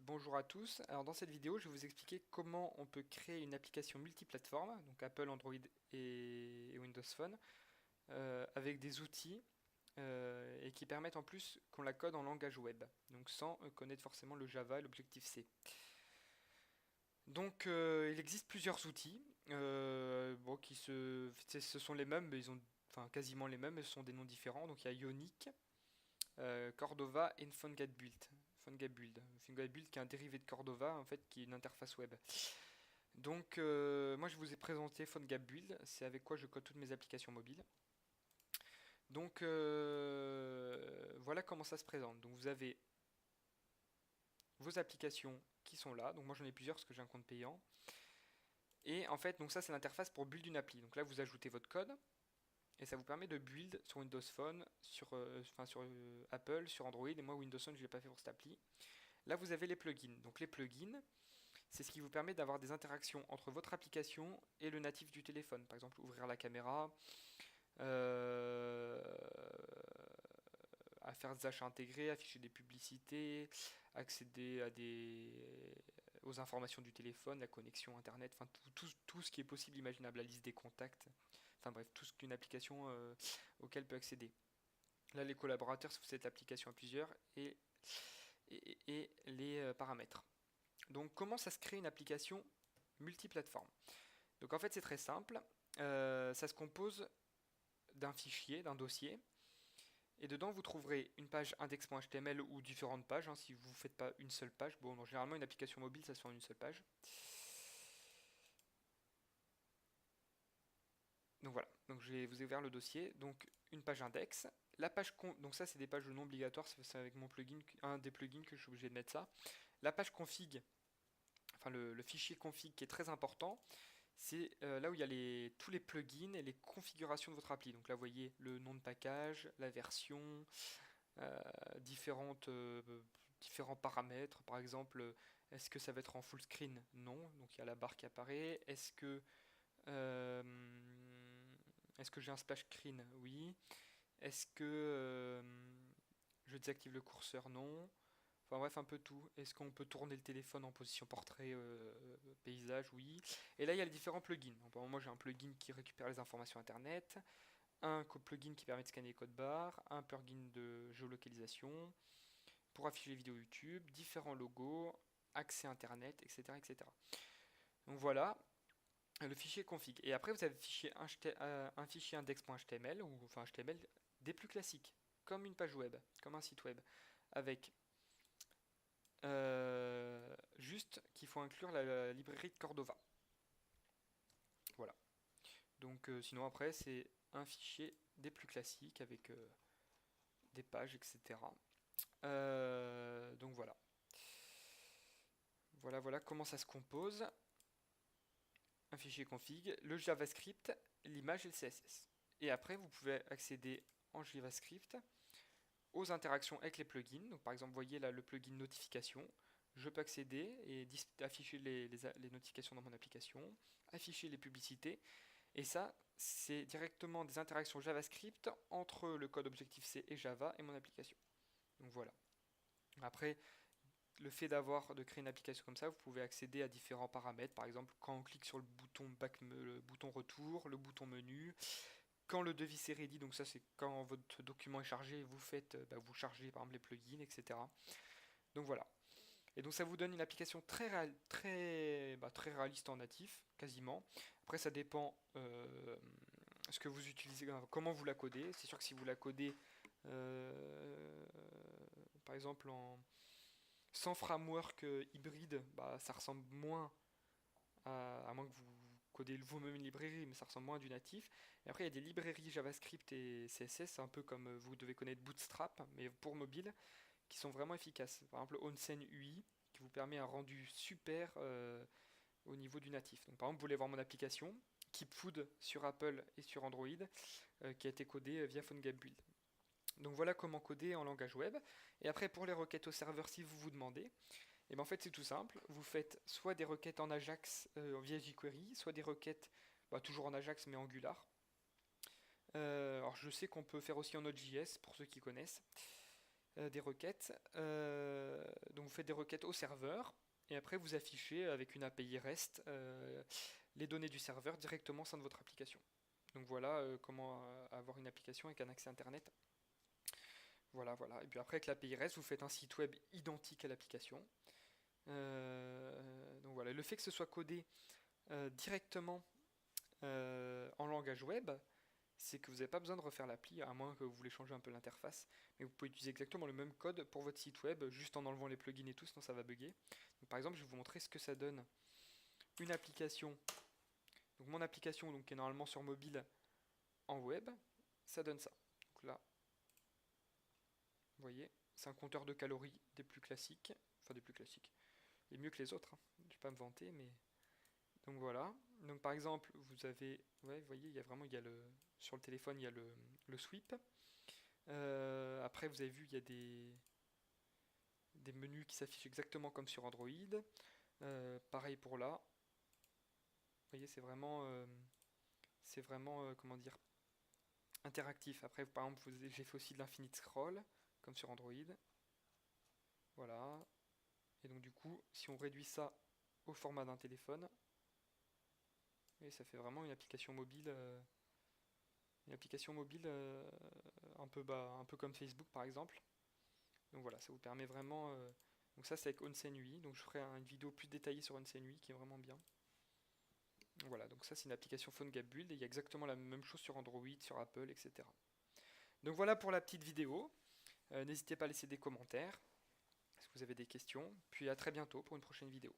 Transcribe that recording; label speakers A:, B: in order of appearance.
A: Bonjour à tous. Alors dans cette vidéo, je vais vous expliquer comment on peut créer une application multiplateforme, donc Apple, Android et Windows Phone, avec des outils et qui permettent en plus qu'on la code en langage web, donc sans connaître forcément le Java et l'Objective-C. Donc il existe plusieurs outils, bon, ce sont les mêmes, mais ils ont, enfin quasiment les mêmes, mais ce sont des noms différents. Donc il y a Ionic, Cordova et PhoneGap PhoneGap Build qui est un dérivé de Cordova en fait qui est une interface web. Donc moi je vous ai présenté PhoneGap Build, c'est avec quoi je code toutes mes applications mobiles. Donc voilà comment ça se présente. Donc vous avez vos applications qui sont là. Donc moi j'en ai plusieurs parce que j'ai un compte payant. Et en fait donc ça c'est l'interface pour build une appli. Donc là vous ajoutez votre code et ça vous permet de build sur Windows Phone, sur Apple, sur Android. Et moi Windows Phone je l'ai pas fait pour cette appli. Là vous avez les plugins. Donc les plugins c'est ce qui vous permet d'avoir des interactions entre votre application et le natif du téléphone. Par exemple, ouvrir la caméra, euh, à faire des achats intégrés, afficher des publicités, accéder aux informations du téléphone, la connexion internet, enfin tout ce qui est possible, imaginable, la liste des contacts, enfin bref, tout ce qu'une application auquel peut accéder. Là, les collaborateurs, c'est cette application à plusieurs et les paramètres. Donc, comment ça se crée une application multiplateforme? Donc, en fait, c'est très simple. Ça se compose d'un fichier, d'un dossier, et dedans vous trouverez une page index.html ou différentes pages, hein, si vous ne faites pas une seule page. Bon, généralement, une application mobile, ça se fait en une seule page. Donc voilà, donc je vous ai ouvert le dossier, donc une page index. Donc ça, c'est des pages non obligatoires, c'est avec mon plugin, un des plugins que je suis obligé de mettre ça. La page config, enfin le fichier config qui est très important, c'est là où il y a tous les plugins et les configurations de votre appli. Donc là, vous voyez le nom de package, la version, euh, différentes, différents paramètres. Par exemple, est-ce que ça va être en full screen? Non. Donc il y a la barre qui apparaît. Est-ce que j'ai un splash screen? Oui. Est-ce que je désactive le curseur? Non. Enfin bref, un peu tout. Est-ce qu'on peut tourner le téléphone en position portrait, paysage? Oui. Et là, il y a les différents plugins. Donc, moi, j'ai un plugin qui récupère les informations Internet, un plugin qui permet de scanner les codes barres, un plugin de géolocalisation pour afficher les vidéos YouTube, différents logos, accès Internet, etc., etc. Donc voilà le fichier config. Et après, vous avez un fichier index.html, ou enfin HTML, des plus classiques, comme une page web, comme un site web, avec juste qu'il faut inclure la librairie de Cordova. Voilà. Donc sinon après c'est un fichier des plus classiques avec des pages, etc. Donc voilà. Voilà comment ça se compose. Un fichier config, le JavaScript, l'image et le CSS. Et après vous pouvez accéder en JavaScript aux interactions avec les plugins. Donc par exemple, vous voyez là le plugin notification. Je peux accéder et afficher les notifications dans mon application, afficher les publicités. Et ça, c'est directement des interactions JavaScript entre le code Objective-C et Java et mon application. Donc voilà. Après, de créer une application comme ça, vous pouvez accéder à différents paramètres. Par exemple, quand on clique sur le bouton retour, le bouton menu, quand le devis est ready, donc ça c'est quand votre document est chargé, vous chargez par exemple les plugins, etc. Donc voilà. Et donc ça vous donne une application très réaliste en natif, quasiment. Après ça dépend ce que vous utilisez, comment vous la codez. C'est sûr que si vous la codez euh, par exemple sans framework hybride, bah, ça ressemble moins à moins que vous codez vous-même une librairie, mais ça ressemble moins à du natif. Et après il y a des librairies JavaScript et CSS, un peu comme vous devez connaître Bootstrap, mais pour mobile, qui sont vraiment efficaces. Par exemple, Onsen UI, qui vous permet un rendu super au niveau du natif. Donc, par exemple, vous voulez voir mon application, Keep Food sur Apple et sur Android, qui a été codée via PhoneGap Build. Donc voilà comment coder en langage web. Et après, pour les requêtes au serveur, si vous vous demandez, et ben en fait c'est tout simple. Vous faites soit des requêtes en Ajax via jQuery, soit des requêtes toujours en Ajax mais Angular. Alors je sais qu'on peut faire aussi en Node.js pour ceux qui connaissent. des requêtes. Donc vous faites des requêtes au serveur et après vous affichez avec une API REST les données du serveur directement au sein de votre application. Donc voilà comment avoir une application avec un accès internet. Voilà, voilà. Et puis après avec l'API REST, vous faites un site web identique à l'application. Donc voilà, le fait que ce soit codé directement en langage web, c'est que vous n'avez pas besoin de refaire l'appli, à moins que vous voulez changer un peu l'interface. Mais vous pouvez utiliser exactement le même code pour votre site web, juste en enlevant les plugins et tout, sinon ça va bugger. Donc, par exemple, je vais vous montrer ce que ça donne. Une application, donc mon application donc, qui est normalement sur mobile en web, ça donne ça. Donc là, vous voyez, c'est un compteur de calories des plus classiques, enfin des plus classiques, et mieux que les autres, hein. Je ne vais pas me vanter, mais... Donc voilà, donc par exemple, vous avez, ouais, vous voyez, il y a vraiment, sur le téléphone, il y a le sweep. Après, vous avez vu, il y a des menus qui s'affichent exactement comme sur Android. Pareil pour là. Vous voyez, c'est vraiment, comment dire, interactif. Après, par exemple, j'ai fait aussi de l'infinite scroll, comme sur Android. Voilà. Et donc du coup, si on réduit ça au format d'un téléphone, et ça fait vraiment une application mobile. Un peu un peu comme Facebook par exemple. Donc voilà, ça vous permet vraiment. Donc ça c'est avec Onsenui, donc je ferai une vidéo plus détaillée sur Onsenui qui est vraiment bien. Donc voilà, donc ça c'est une application PhoneGap Build et il y a exactement la même chose sur Android, sur Apple, etc. Donc voilà pour la petite vidéo. N'hésitez pas à laisser des commentaires si vous avez des questions. Puis à très bientôt pour une prochaine vidéo.